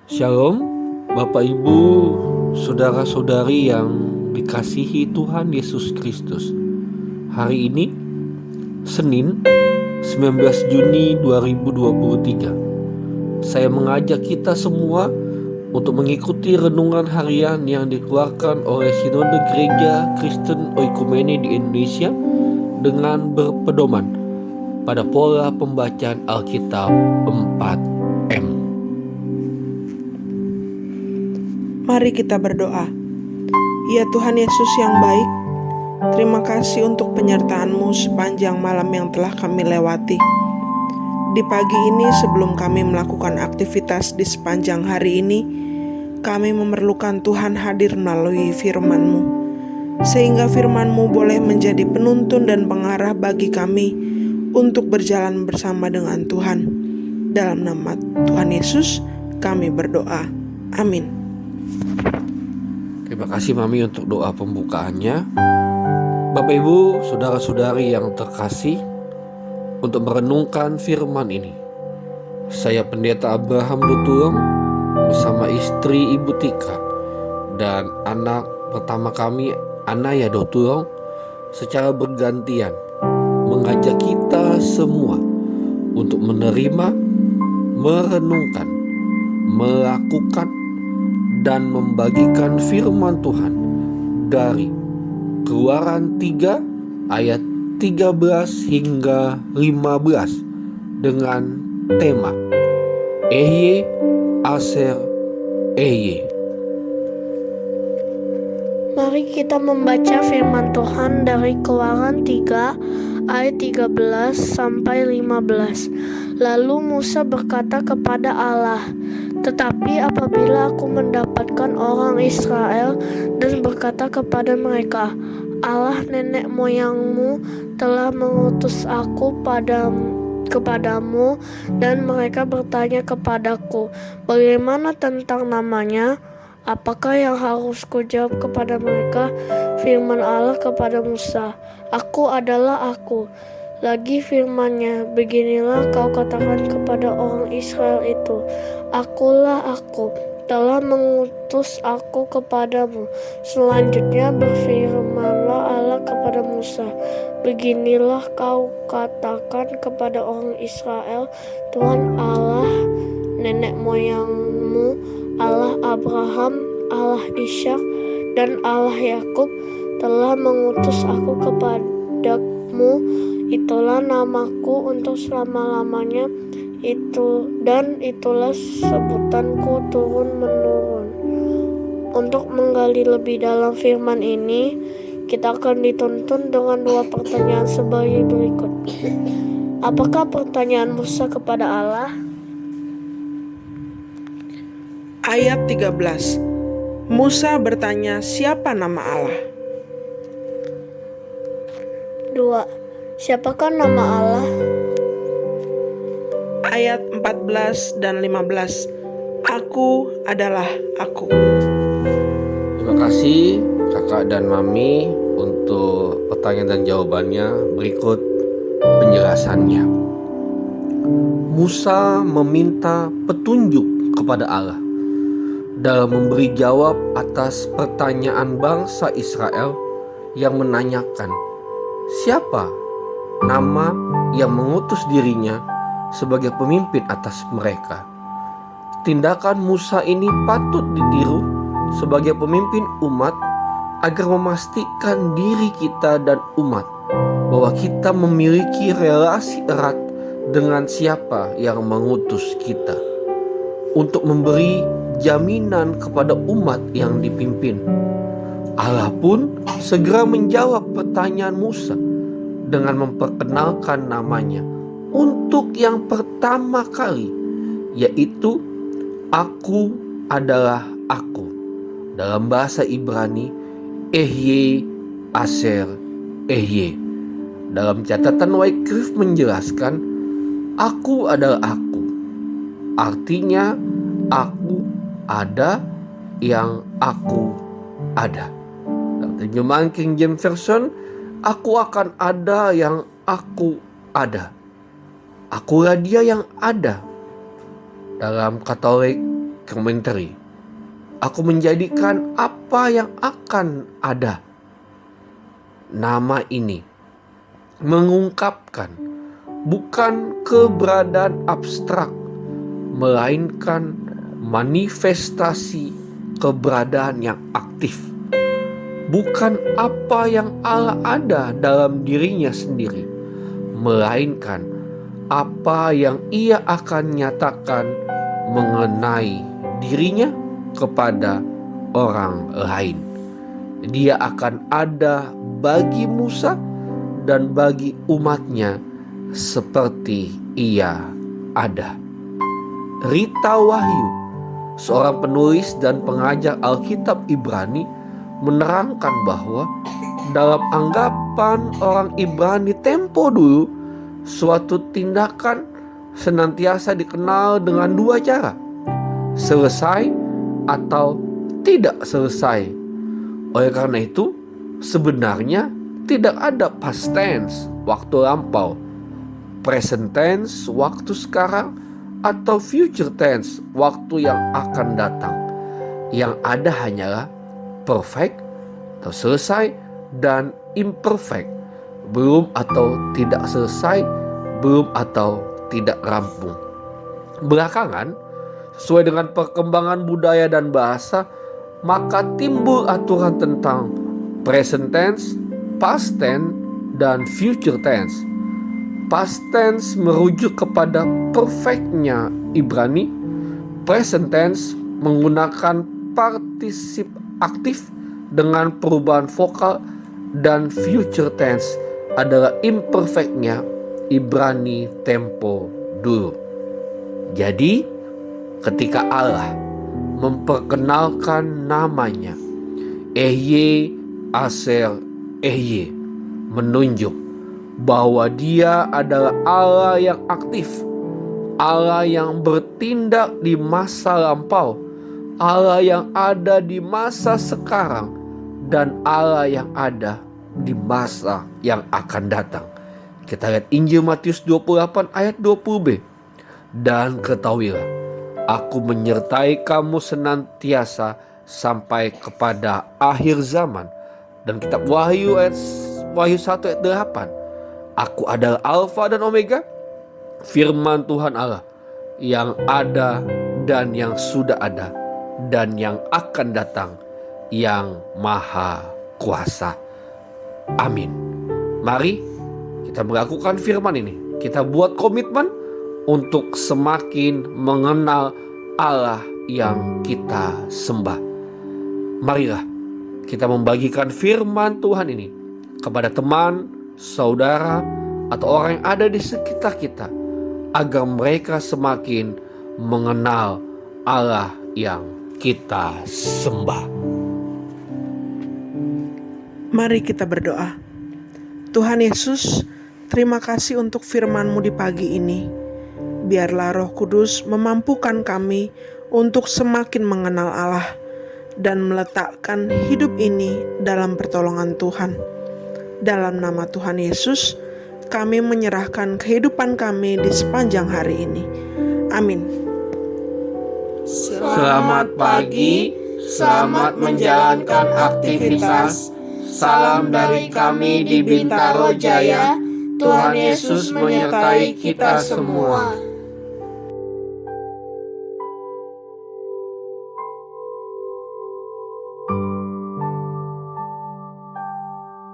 Shalom, Bapak Ibu, saudara-saudari yang dikasihi Tuhan Yesus Kristus. Hari ini, Senin, 19 Juni 2023. Saya mengajak kita semua untuk mengikuti renungan harian yang dikeluarkan oleh Sinode Gereja Kristen Oikumene di Indonesia dengan berpedoman pada pola pembacaan Alkitab 4M. Mari kita berdoa. Ya Tuhan Yesus yang baik, terima kasih untuk penyertaan-Mu sepanjang malam yang telah kami lewati. Di pagi ini sebelum kami melakukan aktivitas di sepanjang hari ini, kami memerlukan Tuhan hadir melalui firman-Mu, sehingga firman-Mu boleh menjadi penuntun dan pengarah bagi kami untuk berjalan bersama dengan Tuhan. Dalam nama Tuhan Yesus kami berdoa. Amin. Terima kasih Mami untuk doa pembukaannya. Bapak Ibu, saudara-saudari yang terkasih, untuk merenungkan firman ini, saya Pendeta Abraham Dutulong bersama istri Ibu Tika dan anak pertama kami Anaya Dutulong secara bergantian mengajak kita semua untuk menerima, merenungkan, melakukan, dan membagikan firman Tuhan dari Keluaran 3 ayat 13 hingga 15 dengan tema Ehye Aser Ehye. Mari kita membaca firman Tuhan dari Keluaran 3 ayat 13 sampai 15. Lalu Musa berkata kepada Allah, "Tetapi apabila aku mendapatkan orang Israel dan berkata kepada mereka, Allah nenek moyangmu telah mengutus aku kepadamu, dan mereka bertanya kepadaku, bagaimana tentang namanya? Apakah yang harus kujawab kepada mereka?" Firman Allah kepada Musa, "Aku adalah aku." Lagi firman-Nya, "Beginilah kau katakan kepada orang Israel itu, Akulah aku, telah mengutus aku kepadamu." Selanjutnya berfirmanlah Allah kepada Musa, "Beginilah kau katakan kepada orang Israel, Tuhan Allah nenek moyangmu, Allah Abraham, Allah Ishak, dan Allah Yakub telah mengutus aku kepadamu. Itulah namaku untuk selama-lamanya, itulah sebutanku turun-menurun." Untuk menggali lebih dalam firman ini, kita akan dituntun dengan 2 pertanyaan sebagai berikut. Apakah pertanyaan Musa kepada Allah? Ayat 13. Musa bertanya, siapa nama Allah? 2. Siapakah nama Allah? Ayat 14 dan 15. Aku adalah aku. Terima kasih kakak dan mami untuk pertanyaan dan jawabannya. Berikut penjelasannya. Musa meminta petunjuk kepada Allah dalam memberi jawab atas pertanyaan bangsa Israel yang menanyakan siapa nama yang mengutus dirinya sebagai pemimpin atas mereka. Tindakan Musa ini patut ditiru sebagai pemimpin umat agar memastikan diri kita dan umat bahwa kita memiliki relasi erat dengan siapa yang mengutus kita untuk memberi jaminan kepada umat yang dipimpin. Allah pun segera menjawab pertanyaan Musa dengan memperkenalkan namanya untuk yang pertama kali, yaitu Aku adalah aku. Dalam bahasa Ibrani, Ehye Aser Ehye. Dalam catatan Wycliffe menjelaskan, Aku adalah aku. Artinya, aku ada yang aku ada. Dalam terjemahan King James Version, aku akan ada yang aku ada. Akulah dia yang ada. Dalam Katolik Commentary. Aku menjadikan apa yang akan ada. Nama ini mengungkapkan bukan keberadaan abstrak, melainkan manifestasi keberadaan yang aktif. Bukan apa yang Allah ada dalam dirinya sendiri, melainkan apa yang Ia akan nyatakan mengenai dirinya kepada orang lain. Dia akan ada bagi Musa dan bagi umatnya seperti Ia ada. Rita Wahyu, seorang penulis dan pengajar Alkitab Ibrani, menerangkan bahwa dalam anggapan orang Ibrani tempo dulu, suatu tindakan senantiasa dikenal dengan dua cara: selesai atau tidak selesai. Oleh karena itu, sebenarnya tidak ada past tense, waktu lampau, present tense, waktu sekarang, atau future tense, waktu yang akan datang. Yang ada hanyalah perfect atau selesai dan imperfect, belum atau tidak selesai, belum atau tidak rampung. Belakangan, sesuai dengan perkembangan budaya dan bahasa, maka timbul aturan tentang present tense, past tense, dan future tense. Past tense merujuk kepada perfectnya Ibrani, present tense menggunakan partisip aktif dengan perubahan vokal, dan future tense adalah imperfectnya Ibrani tempo dulu. Jadi, ketika Allah memperkenalkan namanya Ehye Aser Ehye, menunjuk bahwa Dia adalah Allah yang aktif, Allah yang bertindak di masa lampau, Allah yang ada di masa sekarang, dan Allah yang ada di masa yang akan datang. Kita lihat Injil Matius 28 ayat 20b. Dan ketahuilah, aku menyertai kamu senantiasa sampai kepada akhir zaman. Dan kitab Wahyu 1 ayat 8. Aku adalah Alfa dan Omega, firman Tuhan Allah, yang ada dan yang sudah ada dan yang akan datang, yang maha kuasa. Amin. Mari kita melakukan firman ini. Kita buat komitmen untuk semakin mengenal Allah yang kita sembah. Marilah kita membagikan firman Tuhan ini kepada teman, saudara, atau orang yang ada di sekitar kita, agar mereka semakin mengenal Allah yang kita sembah. Mari kita berdoa. Tuhan Yesus, terima kasih untuk firman-Mu di pagi ini. Biarlah Roh Kudus memampukan kami untuk semakin mengenal Allah dan meletakkan hidup ini dalam pertolongan Tuhan. Dalam nama Tuhan Yesus, kami menyerahkan kehidupan kami di sepanjang hari ini. Amin. Selamat pagi, selamat menjalankan aktivitas. Salam dari kami di Bintaro Jaya. Tuhan Yesus menyertai kita semua.